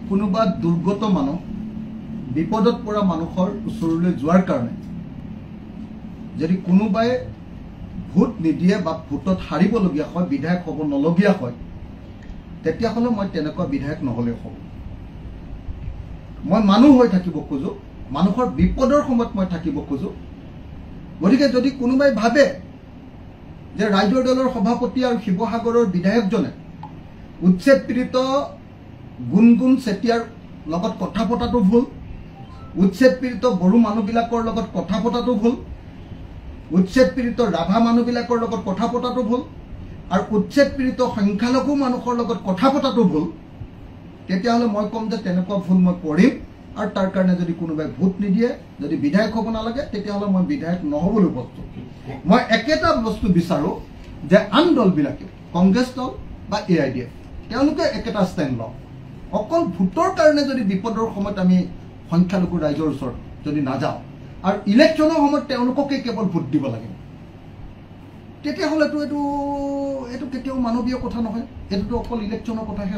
কোনোবা দুৰ্গত মানুহ বিপদত পৰা মানুহৰ ওচৰলৈ যোৱাৰ কাৰণে যদি কোনোবাই ভোট নিদিয়ে বা ভোটত হাৰিবলগীয়া হয়, বিধায়ক হ'ব নলগীয়া হয়, তেতিয়াহ'লে মই তেনেকুৱা বিধায়ক নহ'লেও হ'ব। মই মানুহ হৈ থাকিব খোজো, মানুহৰ বিপদৰ সময়ত মই থাকিব খোজো। গতিকে যদি কোনোবাই ভাবে যে ৰাইজৰ দলৰ সভাপতি আৰু শিৱসাগৰৰ বিধায়কজনে উচ্ছেদ পীড়িত গুণগুণ চেতিয়াৰ লগত কথা পতাটো ভুল, উচ্ছেদ পীড়িত বড়ো মানুহবিলাকৰ লগত কথা পতাটো ভুল, উচ্ছেদ পীড়িত ৰাভা মানুহবিলাকৰ লগত কথা পতাটো ভুল, আৰু উচ্ছেদ পীড়িত সংখ্যালঘু মানুহৰ লগত কথা পতাটো ভুল, তেতিয়াহ'লে মই ক'ম যে তেনেকুৱা ভুল মই কৰিম। আৰু তাৰ কাৰণে যদি কোনোবাই ভোট নিদিয়ে, যদি বিধায়ক হ'ব নালাগে, তেতিয়াহ'লে মই বিধায়ক নহ'বলৈ প্ৰস্তুত। মই একেটা বস্তু বিচাৰোঁ যে আন দলবিলাকে, কংগ্ৰেছ দল বা AIDF, তেওঁলোকে একেটা ষ্টেণ্ড লওক। অকল ভোটৰ কাৰণে যদি বিপদৰ সময়ত আমি সংখ্যালঘু ৰাইজৰ ওচৰত যদি নাযাওঁ আৰু ইলেকশ্যনৰ সময়ত তেওঁলোককে কেৱল ভোট দিব লাগে, তেতিয়াহ'লেতো এইটো কেতিয়াও মানৱীয় কথা নহয়। এইটোতো অকল ইলেকশ্যনৰ কথাহে।